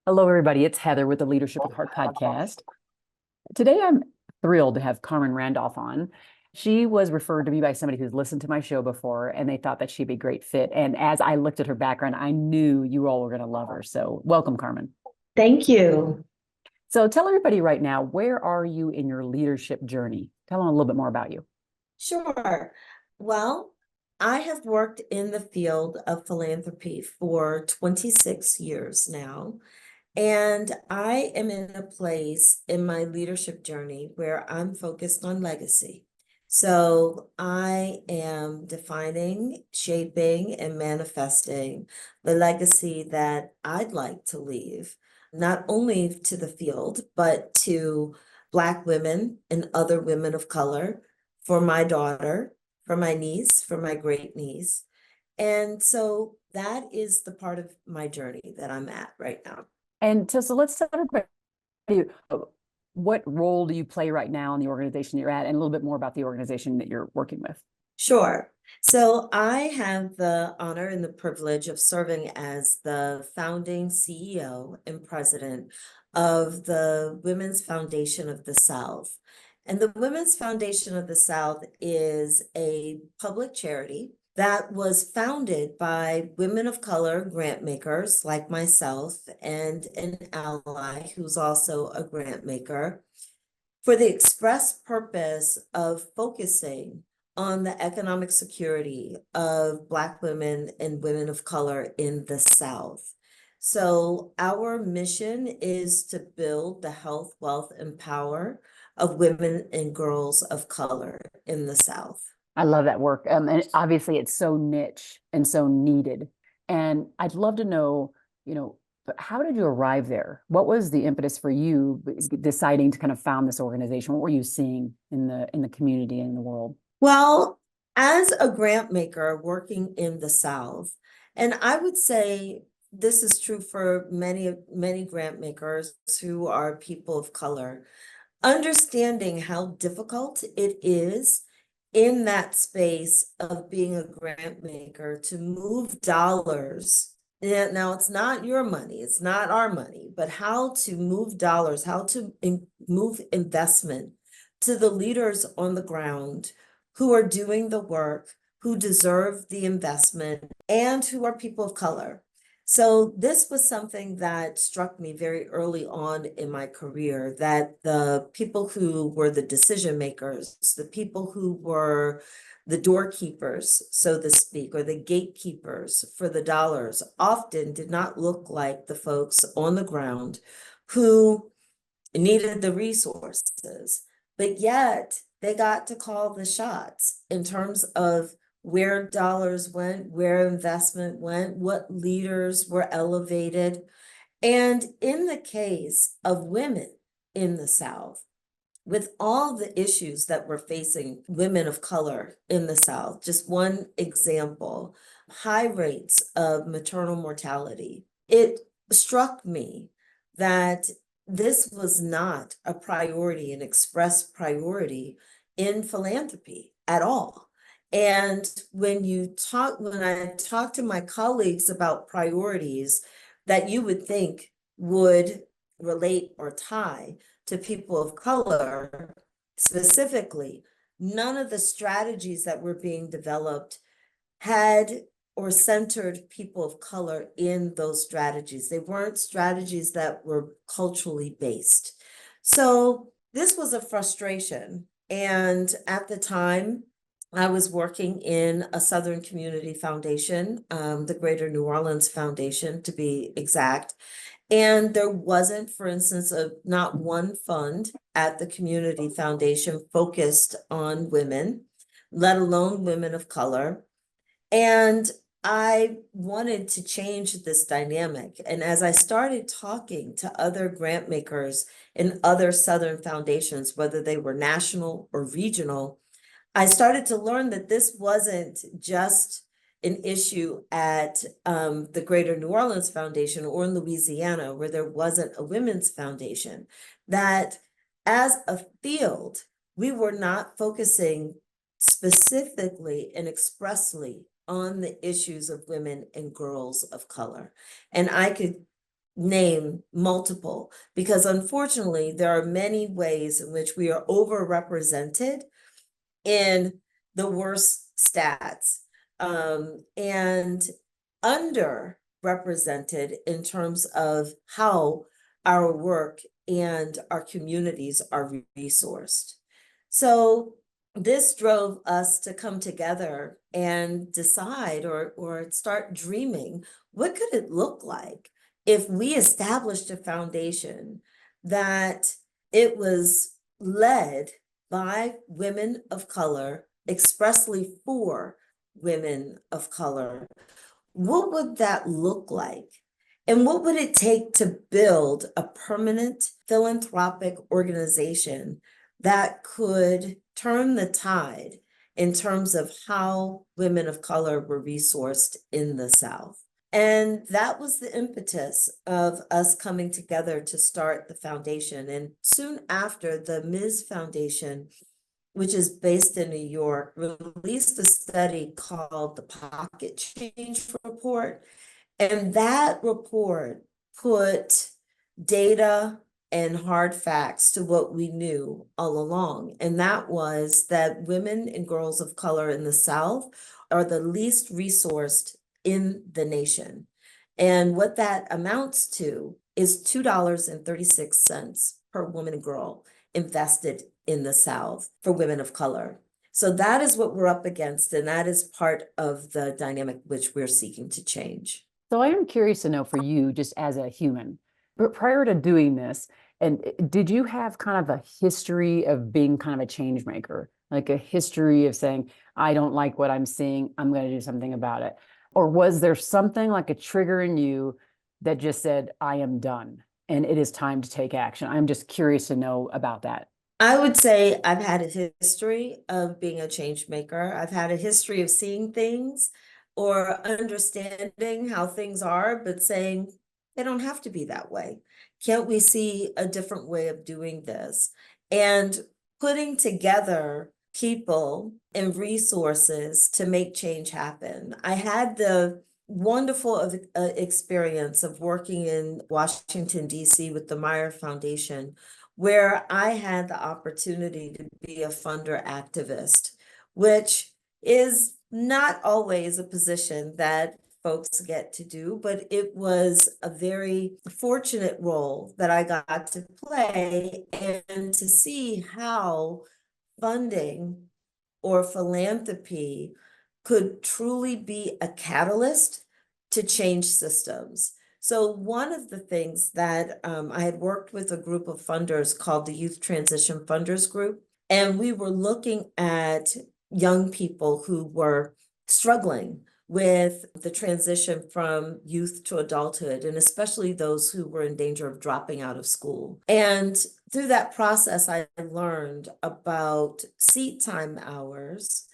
Hello, everybody. It's Heather with the Leadership with Heart podcast. Today, I'm thrilled to have Carmen Randolph on. She was referred to me by somebody who's listened to my show before, and they thought that she'd be a great fit. And as I looked at her background, I knew you all were going to love her. So, welcome, Carmen. Thank you. So, tell everybody right now, where are you in your leadership journey? Tell them a little bit more about you. Sure. Well, I have worked in the field of philanthropy for 26 years now, and I am in a place in my leadership journey where I'm focused on legacy. So I am defining, shaping, and manifesting the legacy that I'd like to leave, not only to the field, but to Black women and other women of color, for my daughter, for my niece, for my great niece. And so that is the part of my journey that I'm at right now. And so let's tell everybody what role do you play right now in the organization that you're at, and a little bit more about the organization that you're working with. Sure. So I have the honor and the privilege of serving as the founding CEO and president of the Women's Foundation of the South. And the Women's Foundation of the South is a public charity that was founded by women of color grant makers like myself and an ally who's also a grant maker for the express purpose of focusing on the economic security of Black women and women of color in the South. So our mission is to build the health, wealth, and power of women and girls of color in the South. I love that work. And obviously it's so niche and so needed. And I'd love to know, but how did you arrive there? What was the impetus for you deciding to kind of found this organization? What were you seeing in the community and in the world? Well, as a grant maker working in the South, and I would say this is true for many grant makers who are people of color, understanding how difficult it is in that space of being a grant maker to move dollars. Now, it's not your money, it's not our money, but how to move dollars, how to move investment to the leaders on the ground who are doing the work, who deserve the investment, and who are people of color. So this was something that struck me very early on in my career, that the people who were the decision makers, the people who were the doorkeepers, so to speak, or the gatekeepers for the dollars, often did not look like the folks on the ground who needed the resources, but yet they got to call the shots in terms of where dollars went, where investment went, what leaders were elevated. And in the case of women in the South, with all the issues that we're facing women of color in the South, just one example, high rates of maternal mortality, it struck me that this was not a priority, an express priority in philanthropy at all. And when I talk to my colleagues about priorities that you would think would relate or tie to people of color specifically, none of the strategies that were being developed had or centered people of color in those strategies. They weren't strategies that were culturally based. So this was a frustration. And at the time, I was working in a Southern Community Foundation, the Greater New Orleans Foundation to be exact. And there wasn't, for instance, not one fund at the Community Foundation focused on women, let alone women of color. And I wanted to change this dynamic. And as I started talking to other grant makers in other Southern foundations, whether they were national or regional, I started to learn that this wasn't just an issue at the Greater New Orleans Foundation or in Louisiana, where there wasn't a women's foundation, that as a field, we were not focusing specifically and expressly on the issues of women and girls of color. And I could name multiple, because unfortunately, there are many ways in which we are overrepresented in the worst stats, and underrepresented in terms of how our work and our communities are resourced. So this drove us to come together and decide or start dreaming, what could it look like if we established a foundation that it was led by women of color, expressly for women of color? What would that look like? And what would it take to build a permanent philanthropic organization that could turn the tide in terms of how women of color were resourced in the South? And that was the impetus of us coming together to start the foundation. And soon after, the Ms. Foundation, which is based in New York, released a study called the Pocket Change Report. And that report put data and hard facts to what we knew all along. And that was that women and girls of color in the South are the least resourced in the nation. And what that amounts to is $2.36 per woman and girl invested in the South for women of color. So that is what we're up against, and that is part of the dynamic which we're seeking to change. So I am curious to know for you, just as a human, but prior to doing this, and did you have kind of a history of being kind of a change maker, like a history of saying, I don't like what I'm seeing, I'm going to do something about it? Or was there something like a trigger in you that just said, I am done and it is time to take action? I'm just curious to know about that. I would say I've had a history of being a change maker. I've had a history of seeing things or understanding how things are, but saying they don't have to be that way. Can't we see a different way of doing this? And putting together people and resources to make change happen. I had the wonderful experience of working in Washington, D.C. with the Meyer Foundation, where I had the opportunity to be a funder activist, which is not always a position that folks get to do, but it was a very fortunate role that I got to play and to see how funding or philanthropy could truly be a catalyst to change systems. So one of the things that I had worked with a group of funders called the Youth Transition Funders Group, and we were looking at young people who were struggling with the transition from youth to adulthood, and especially those who were in danger of dropping out of school. And through that process, I learned about seat time hours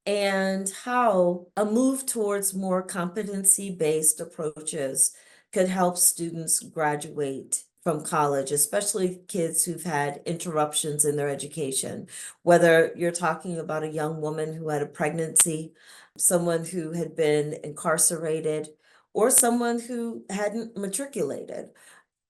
and how a move towards more competency-based approaches could help students graduate from college, especially kids who've had interruptions in their education. Whether you're talking about a young woman who had a pregnancy, someone who had been incarcerated, or someone who hadn't matriculated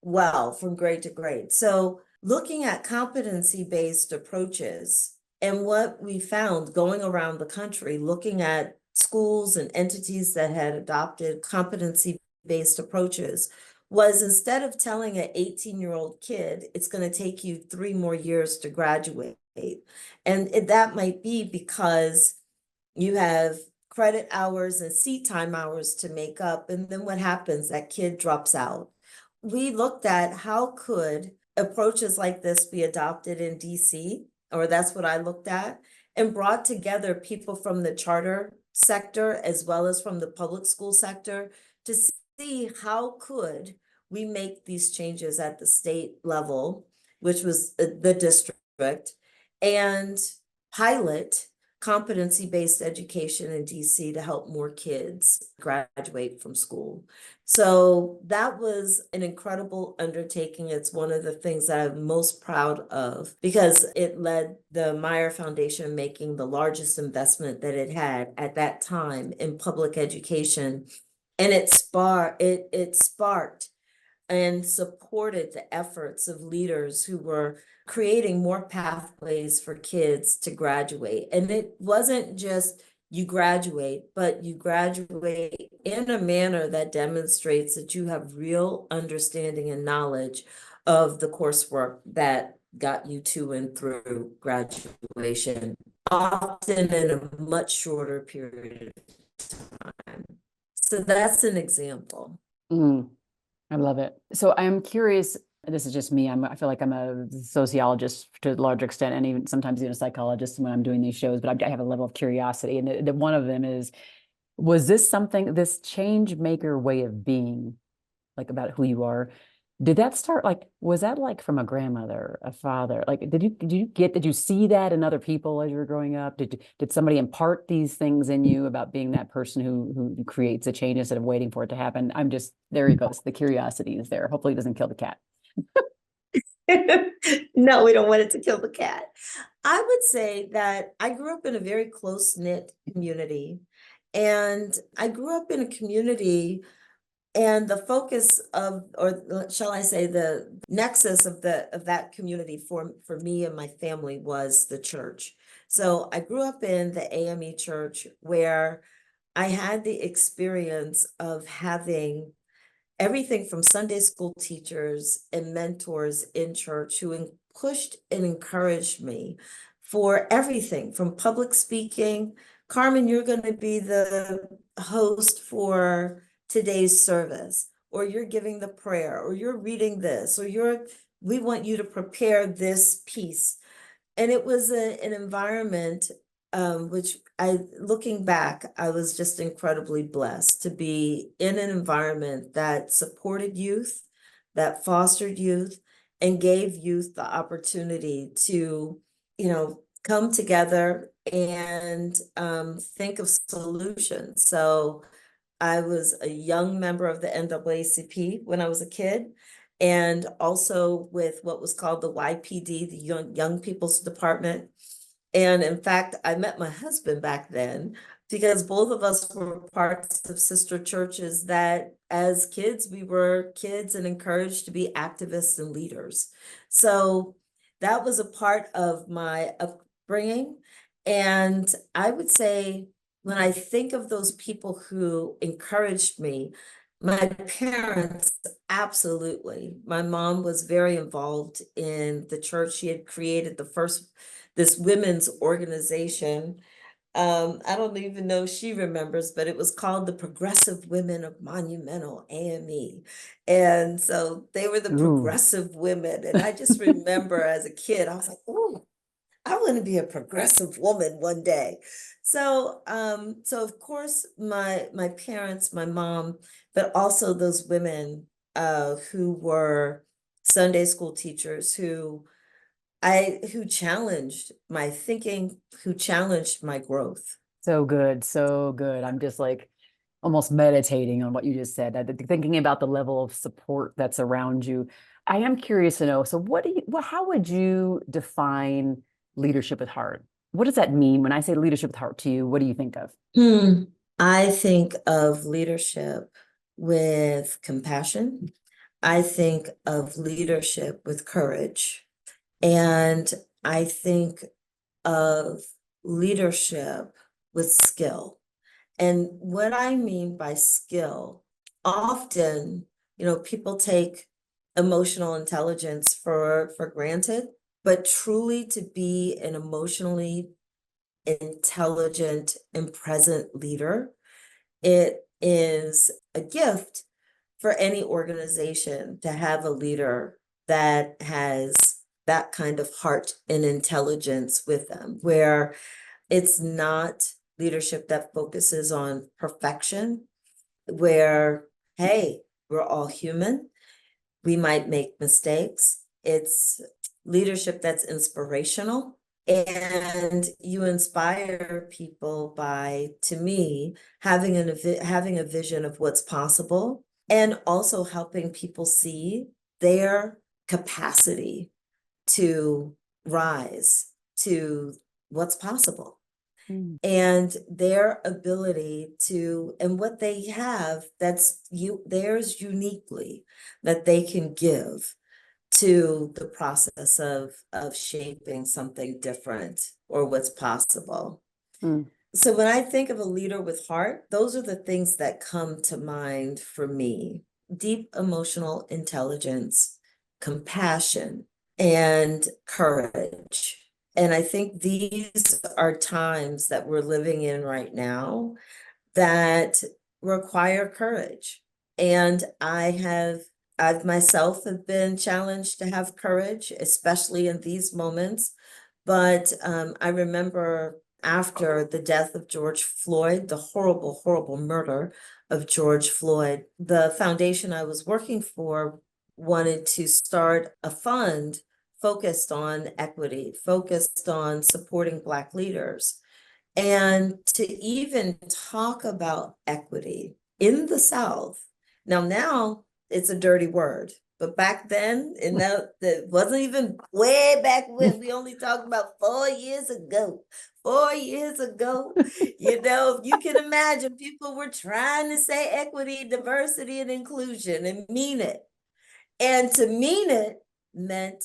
well from grade to grade. So looking at competency-based approaches, and what we found going around the country, looking at schools and entities that had adopted competency-based approaches, was instead of telling an 18-year-old kid, it's going to take you 3 more years to graduate. And that might be because you have credit hours and seat time hours to make up. And then what happens? That kid drops out. We looked at how could approaches like this be adopted in DC, or that's what I looked at, and brought together people from the charter sector as well as from the public school sector to see how could we make these changes at the state level, which was the district, and pilot competency-based education in DC to help more kids graduate from school. So that was an incredible undertaking. It's one of the things that I'm most proud of because it led the Meyer Foundation making the largest investment that it had at that time in public education. And it sparked and supported the efforts of leaders who were creating more pathways for kids to graduate. And it wasn't just you graduate, but you graduate in a manner that demonstrates that you have real understanding and knowledge of the coursework that got you to and through graduation, often in a much shorter period of time. So that's an example. Mm, I love it. So I'm curious, this is just me. I feel like I'm a sociologist to a large extent, and even sometimes even a psychologist when I'm doing these shows, but I have a level of curiosity. And one of them is, was this something, this change maker way of being, like about who you are, did that start like, was that like from a grandmother, a father? Like, did you see that in other people as you were growing up? Did somebody impart these things in you about being that person who creates a change instead of waiting for it to happen? I'm just, there you go. The curiosity is there. Hopefully it doesn't kill the cat. No, we don't want it to kill the cat. I would say that I grew up in a very close-knit community. And I grew up in a community, and the focus of, or shall I say, the nexus of that community for me and my family was the church. So I grew up in the AME church, where I had the experience of having everything from Sunday school teachers and mentors in church who pushed and encouraged me for everything from public speaking. Carmen, you're going to be the host for today's service, or you're giving the prayer, or you're reading this, or we want you to prepare this piece. And it was an environment, which looking back, I was just incredibly blessed to be in an environment that supported youth, that fostered youth, and gave youth the opportunity to, come together and think of solutions. So I was a young member of the NAACP when I was a kid, and also with what was called the YPD, the Young People's Department. And in fact, I met my husband back then because both of us were parts of sister churches that as kids, we were kids and encouraged to be activists and leaders. So that was a part of my upbringing. And I would say, when I think of those people who encouraged me, my parents, absolutely. My mom was very involved in the church. She had created this women's organization. I don't even know if she remembers, but it was called the Progressive Women of Monumental, AME. And so they were the Ooh. progressive women. And I just remember as a kid, I was like, oh, I want to be a progressive woman one day. So, so of course, my parents, my mom, but also those women who were Sunday school teachers who challenged my thinking, who challenged my growth. So good, so good. I'm just like almost meditating on what you just said, thinking about the level of support that's around you. I am curious to know, so how would you define leadership with heart? What does that mean? When I say leadership with heart to you, what do you think of? Hmm. I think of leadership with compassion. I think of leadership with courage. And I think of leadership with skill. And what I mean by skill, often, people take emotional intelligence for granted, but truly to be an emotionally intelligent and present leader, it is a gift for any organization to have a leader that has that kind of heart and intelligence with them, where it's not leadership that focuses on perfection, where, hey, we're all human, we might make mistakes. It's leadership that's inspirational. And you inspire people by, to me, having having a vision of what's possible, and also helping people see their capacity to rise to what's possible. and their ability to, and what they have that's theirs uniquely that they can give to the process of shaping something different or what's possible. Mm. So when I think of a leader with heart, those are the things that come to mind for me. Deep emotional intelligence, compassion, and courage. And I think these are times that we're living in right now that require courage. And I've myself have been challenged to have courage, especially in these moments. But I remember after the death of George Floyd, the horrible, horrible murder of George Floyd, the foundation I was working for wanted to start a fund focused on equity, focused on supporting Black leaders. And to even talk about equity in the South, now it's a dirty word, but back then, and that wasn't even way back when, we only talked about 4 years ago. 4 years ago, you can imagine people were trying to say equity, diversity, and inclusion and mean it. And to mean it meant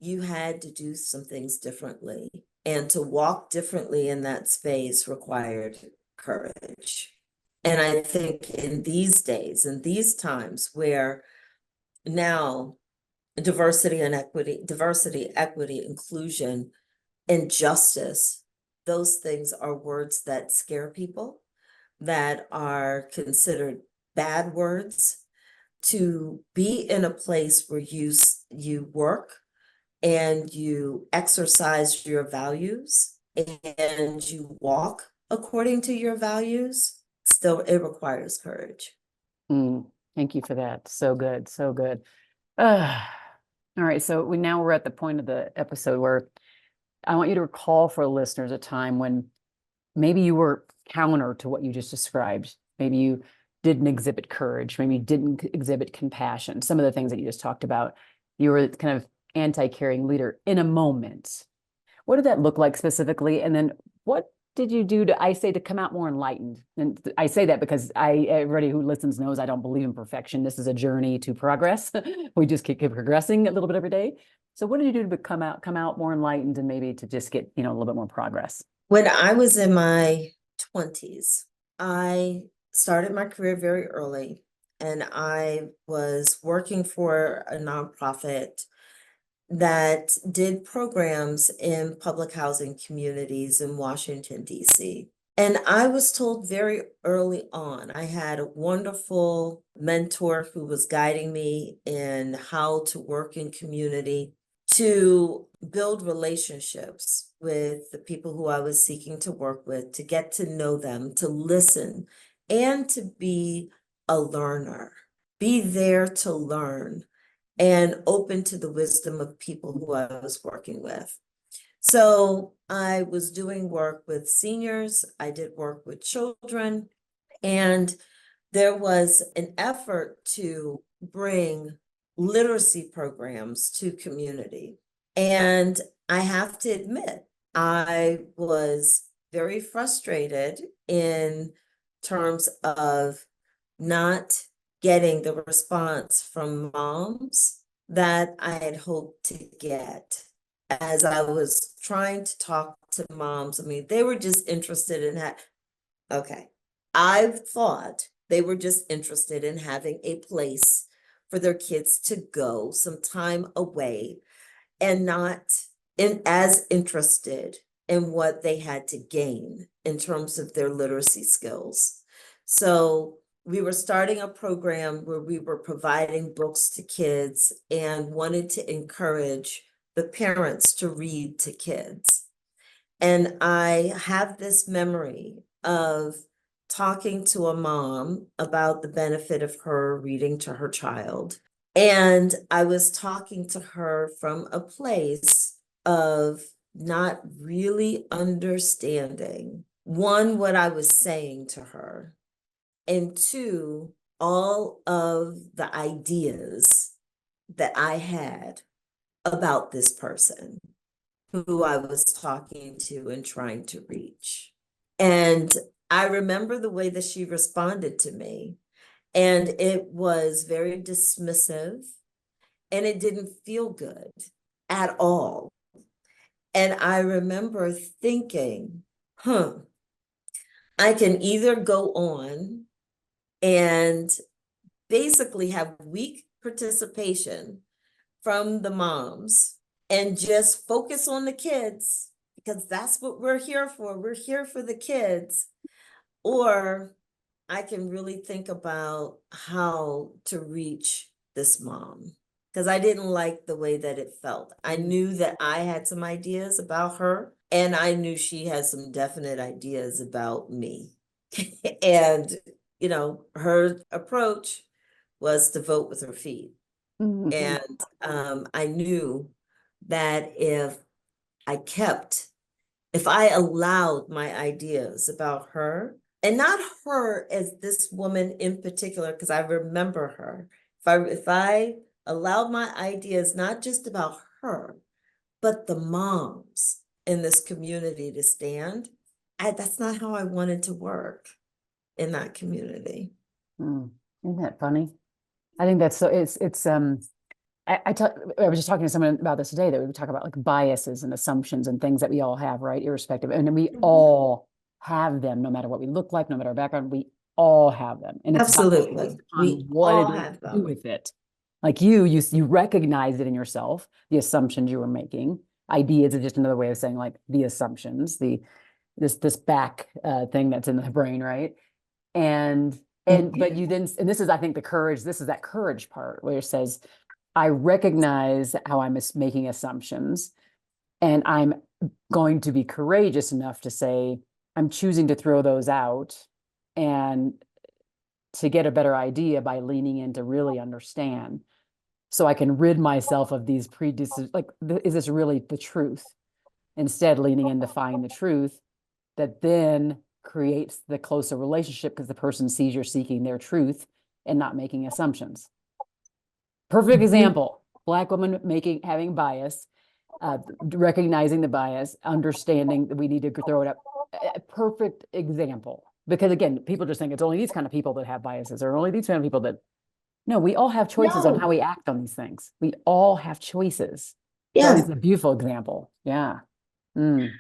you had to do some things differently. And to walk differently in that space required courage. And I think in these days, in these times where now diversity, equity, inclusion, and justice, those things are words that scare people, that are considered bad words. To be in a place where you work and you exercise your values and you walk according to your values, still it requires courage. Thank you for that. So good. So good. All right. So now we're at the point of the episode where I want you to recall for listeners a time when maybe you were counter to what you just described. Maybe you didn't exhibit courage. Maybe you didn't exhibit compassion. Some of the things that you just talked about, you were kind of anti-caring leader in a moment. What did that look like specifically? And then what did you do to come out more enlightened? And I say that because everybody who listens knows I don't believe in perfection. This is a journey to progress. We just keep progressing a little bit every day. So what did you do to come out more enlightened and maybe to just get, a little bit more progress? When I was in my 20s, I started my career very early, and I was working for a nonprofit that did programs in public housing communities in Washington, D.C. And I was told very early on, I had a wonderful mentor who was guiding me in how to work in community, to build relationships with the people who I was seeking to work with, to get to know them, to listen, and to be a learner. Be there to learn and open to the wisdom of people who I was working with. So I was doing work with seniors, I did work with children, and there was an effort to bring literacy programs to community. And I have to admit, I was very frustrated in terms of not getting the response from moms that I had hoped to get. As I was trying to talk to moms, I mean, they were just interested in okay. I thought they were just interested in having a place for their kids to go, some time away, and not as interested in what they had to gain in terms of their literacy skills. So we were starting a program where we were providing books to kids and wanted to encourage the parents to read to kids. And I have this memory of talking to a mom about the benefit of her reading to her child. And I was talking to her from a place of not really understanding, one, what I was saying to her, and two, all of the ideas that I had about this person who I was talking to and trying to reach. And I remember the way that she responded to me, and it was very dismissive, and it didn't feel good at all. And I remember thinking, I can either go on and basically have weak participation from the moms and just focus on the kids, because that's what we're here for. We're here for the kids. Or I can really think about how to reach this mom, because I didn't like the way that it felt. I knew that I had some ideas about her, and I knew she had some definite ideas about me. And, her approach was to vote with her feet. Mhm. And I knew that if I allowed my ideas about her, and not her as this woman in particular, because I remember her, if I allowed my ideas not just about her, but the moms in this community to stand, that's not how I wanted to work in that community. Isn't that funny? I think that's so I was just talking to someone about this today, that we would talk about like biases and assumptions and things that we all have, right? Irrespective. And we all have them, no matter what we look like, no matter our background, we all have them. And it's about Absolutely. based upon We what all it is have you do them. with it. Like you recognize it in yourself, the assumptions you were making. Ideas is just another way of saying like the assumptions, this back thing that's in the brain, right? And but you then, and this is, I think, the courage, this is that courage part where it says, I recognize how I'm making assumptions, and I'm going to be courageous enough to say, I'm choosing to throw those out and to get a better idea by leaning in to really understand, so I can rid myself of these like, is this really the truth? Instead, leaning in to find the truth that then creates the closer relationship, because the person sees you're seeking their truth and not making assumptions. Perfect Mhm. example. Black woman having bias, recognizing the bias, understanding that we need to throw it up. A perfect example. Because again, people just think it's only these kind of people that have biases, or only these kind of people that. No, we all have choices on how No. we act on these things. We all have choices. So I think Yeah. it's a beautiful example. Yeah. Mm.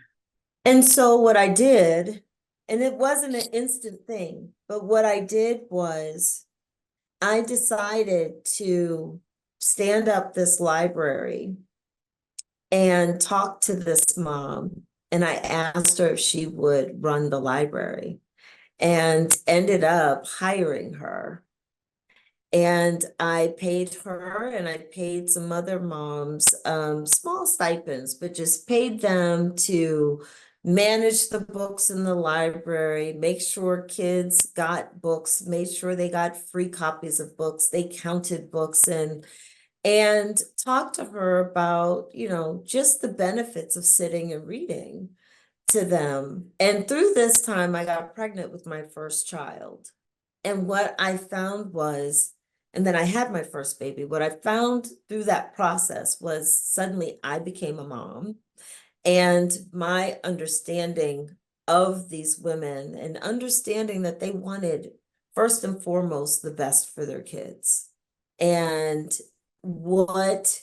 And so what I did, and it wasn't an instant thing, but what I did was I decided to stand up this library and talk to this mom. And I asked her if she would run the library, and ended up hiring her. And I paid her, and I paid some other moms small stipends, but just paid them to manage the books in the library, make sure kids got books, made sure they got free copies of books, they counted books, and talked to her about, just the benefits of sitting and reading to them. And through this time, I got pregnant with my first child. And what I found was, and then I had my first baby, what I found through that process was suddenly I became a mom. And my understanding of these women, and understanding that they wanted, first and foremost, the best for their kids, and what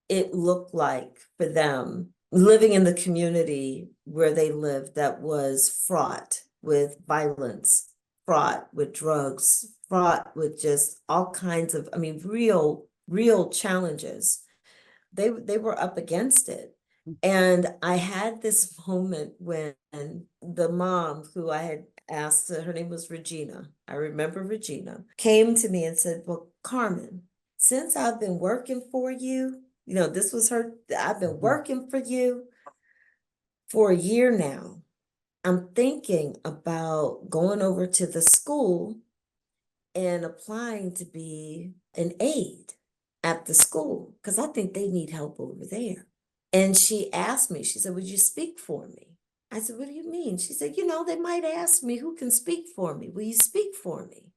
it looked like for them living in the community where they lived, that was fraught with violence, fraught with drugs, fraught with just all kinds of, real challenges. They were up against it. And I had this moment when the mom who I had asked, her name was Regina, I remember Regina, came to me and said, well, Carmen, since I've been working for you, this was her, I've been Mhm. working for you for a year now. I'm thinking about going over to the school and applying to be an aide at the school, because I think they need help over there. And she asked me, she said, would you speak for me? I said, what do you mean? She said, they might ask me who can speak for me. Will you speak for me?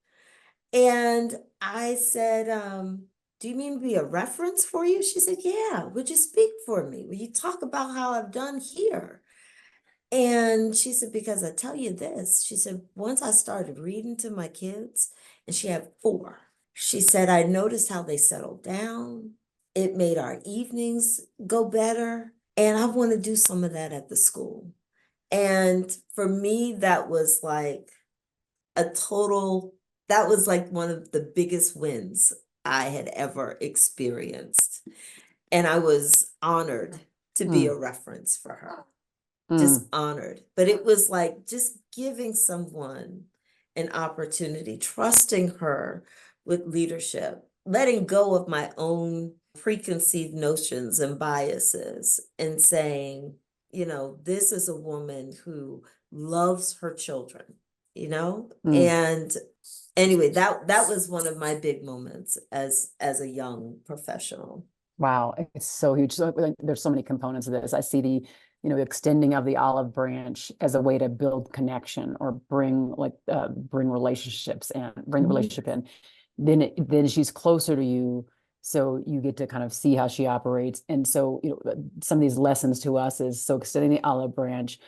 And I said, do you mean be a reference for you? She said, yeah, would you speak for me? Will you talk about how I've done here? And she said, because I tell you this, she said, once I started reading to my kids, and she had four, she said, I noticed how they settled down. It made our evenings go better. And I want to do some of that at the school. And for me, that was like a total, that was like one of the biggest wins I had ever experienced. And I was honored to be a Mm, reference for her, just mm, honored. But it was like just giving someone an opportunity, trusting her with leadership, letting go of my own preconceived notions and biases, and saying, this is a woman who loves her children, mm. and anyway, that was one of my big moments as a young professional. Wow, it's so huge. So like, there's so many components of this. I see the, extending of the olive branch as a way to build connection or bring relationships and bring the Mhm. relationship in. Then she's closer to you, so you get to kind of see how she operates. And so, some of these lessons to us is so extending the olive branch,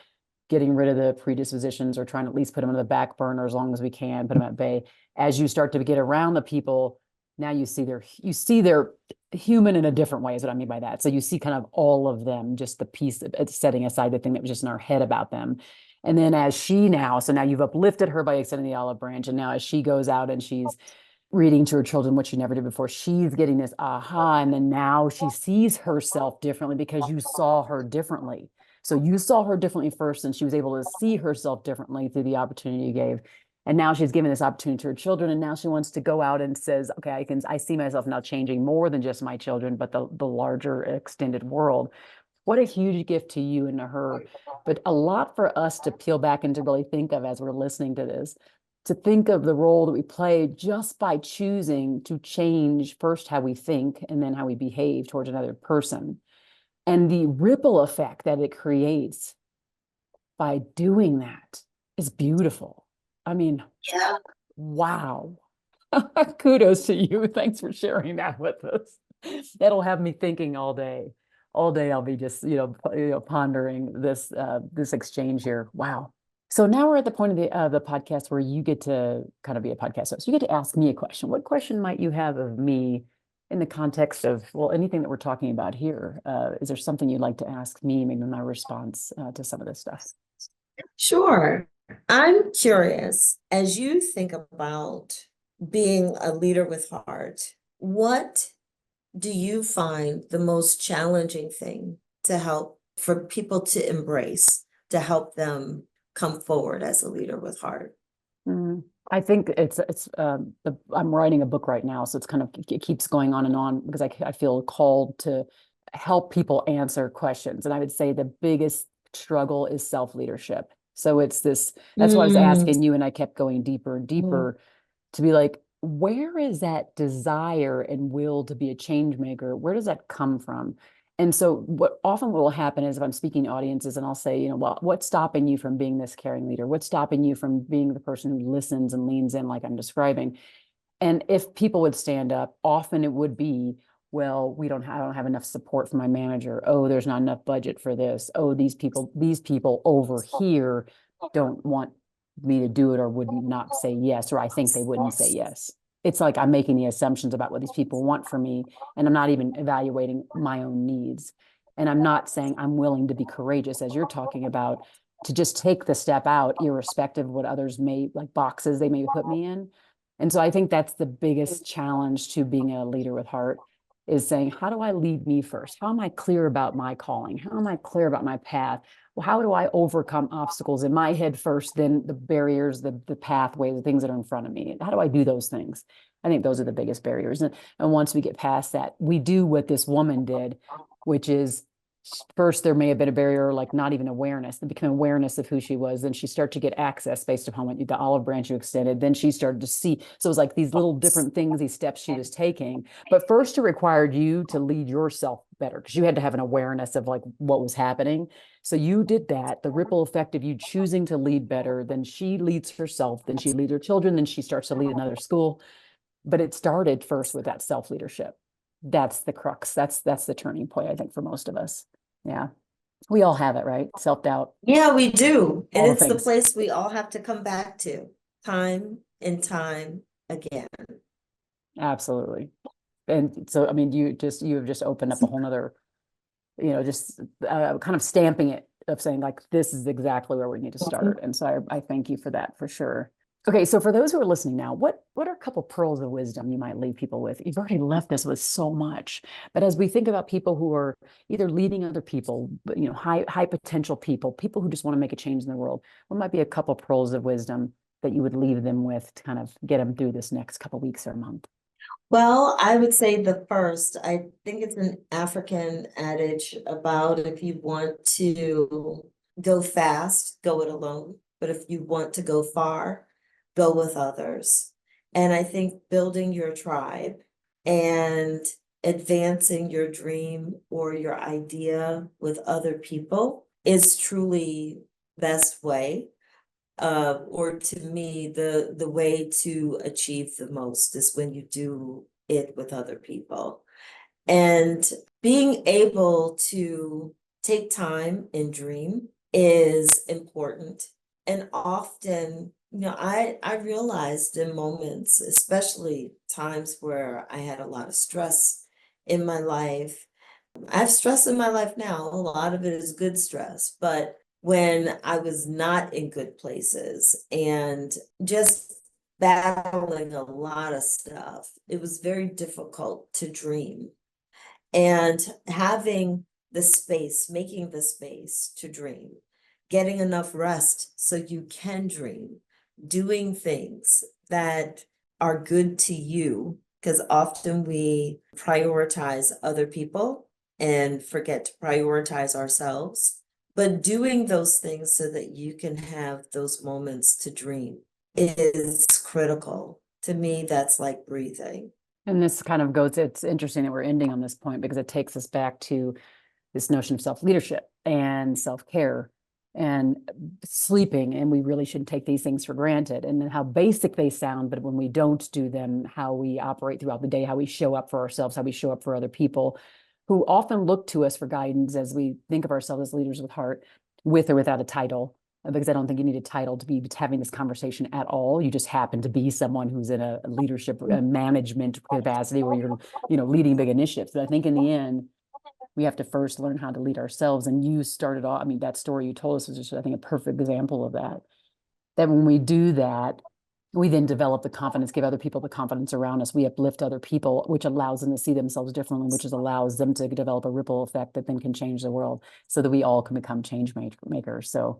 getting rid of the predispositions or trying to at least put them on the back burner as long as we can, put them at bay. As you start to get around the people, now you see their human in a different way is what I mean by that. So you see kind of all of them, just the piece of it's setting aside the thing that was just in our head about them. And then so now you've uplifted her by extending the olive branch. And now as she goes out and she's reading to her children, what she never did before, she's getting this aha. And then now she sees herself differently because you saw her differently. So you saw her differently first, and she was able to see herself differently through the opportunity you gave. And now she's given this opportunity to her children, and now she wants to go out and says, "Okay, I see myself now changing more than just my children, but the larger extended world." What a huge gift to you and to her, but a lot for us to peel back and to really think of as we're listening to this, to think of the role that we play just by choosing to change first how we think and then how we behave towards another person, and the ripple effect that it creates by doing that is beautiful. I mean, Yeah. wow. Kudos to you. Thanks for sharing that with us. That'll have me thinking all day. All day I'll be just, pondering this exchange here. Wow. So now we're at the point of the podcast where you get to kind of be a podcast host. You get to ask me a question. What question might you have of me in the context of, well, anything that we're talking about here? Is there something you'd like to ask me, maybe my response to some of this stuff? Sure. I'm curious, as you think about being a leader with heart, what do you find the most challenging thing to help for people to embrace, to help them come forward as a leader with heart? I think I'm writing a book right now, so it's kind of it keeps going on and on because I feel called to help people answer questions. And I would say the biggest struggle is self-leadership. So it's this, that's why I was Mm, asking you, and I kept going deeper and mm, deeper to be like, where is that desire and will to be a change maker? Where does that come from? And so what often will happen is if I'm speaking to audiences and I'll say, well, what's stopping you from being this caring leader? What's stopping you from being the person who listens and leans in like I'm describing? And if people would stand up, often it would be, well, I don't have enough support from my manager. Oh, there's not enough budget for this. Oh, these people over here don't want me to do it or would not say yes, or I think they wouldn't say yes. It's like I'm making the assumptions about what these people want from me, and I'm not even evaluating my own needs. And I'm not saying I'm willing to be courageous, as you're talking about, to just take the step out, irrespective of what others may like boxes they may put me in. And so I think that's the biggest challenge to being a leader with heart is saying, how do I lead me first? How am I clear about my calling? How am I clear about my path? Well, how do I overcome obstacles in my head first, then the barriers, the pathways, the things that are in front of me? How do I do those things? I think those are the biggest barriers. And once we get past that, we do what this woman did, which is first there may have been a barrier, like not even awareness. There became awareness of who she was. Then she started to get access based upon what the olive branch you extended. Then she started to see. So it was like these little different things, these steps she was taking. But first it required you to lead yourself better because you had to have an awareness of like what was happening. So you did that. The ripple effect of you choosing to lead better, then she leads herself, then she leads her children, then she starts to lead another school. But it started first with that self-leadership. That's the crux. That's the turning point, I think, for most of us. Yeah. We all have it, right? Self-doubt, Yeah, we do. And all the it's the things. place we all have to come back to time and time again. Absolutely. And so, I mean, you have just opened up a whole nother, just kind of stamping it of saying like, this is exactly where we need to start. And so I thank you for that for sure. Okay, so for those who are listening now, what are a couple pearls of wisdom you might leave people with? You've already left us with so much, but as we think about people who are either leading other people, but high potential people, people who just want to make a change in the world, what might be a couple pearls of wisdom that you would leave them with to kind of get them through this next couple weeks or month? Well, I would say the first, I think it's an African adage about if you want to go fast, go it alone. But if you want to go far, go with others. And I think building your tribe and advancing your dream or your idea with other people is truly best way or to me, the way to achieve the most is when you do it with other people. And being able to take time and dream is important. And often, I realized in moments, especially times where I had a lot of stress in my life. I have stress in my life now. A lot of it is good stress, but when I was not in good places and just battling a lot of stuff, it was very difficult to dream. And having the space, making the space to dream, getting enough rest so you can dream, doing things that are good to you, because often we prioritize other people and forget to prioritize ourselves. But doing those things so that you can have those moments to dream is critical. To me, that's like breathing. And this kind of goes, it's interesting that we're ending on this point because it takes us back to this notion of self-leadership and self-care and sleeping. And we really shouldn't take these things for granted and then how basic they sound, but when we don't do them, how we operate throughout the day, how we show up for ourselves, how we show up for other people who often look to us for guidance as we think of ourselves as leaders with heart, with or without a title. Because I don't think you need a title to be having this conversation at all. You just happen to be someone who's in a leadership, a management capacity where you're, leading big initiatives. But I think in the end, we have to first learn how to lead ourselves. And you started off, I mean, that story you told us was just, I think, a perfect example of that. That when we do that, we then develop the confidence, give other people the confidence around us. We uplift other people, which allows them to see themselves differently, which allows them to develop a ripple effect that then can change the world so that we all can become change makers. So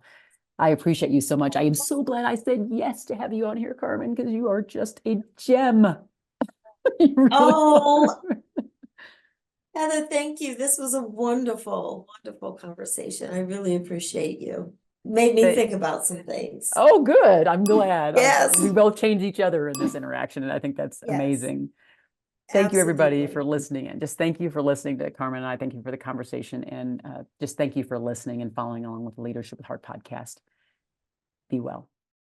I appreciate you so much. I am so glad I said yes to have you on here, Carmen, because you are just a gem. You really Oh, are. Heather, thank you. This was a wonderful, wonderful conversation. I really appreciate you. Made me think about some things. Oh, good. I'm glad. We Yes, both change each other in this interaction, and I think that's yes, amazing. Thank you, everybody, absolutely. for listening. And just thank you for listening to Carmen and I. Thank you for the conversation. And just thank you for listening and following along with the Leadership with Heart podcast. Be well.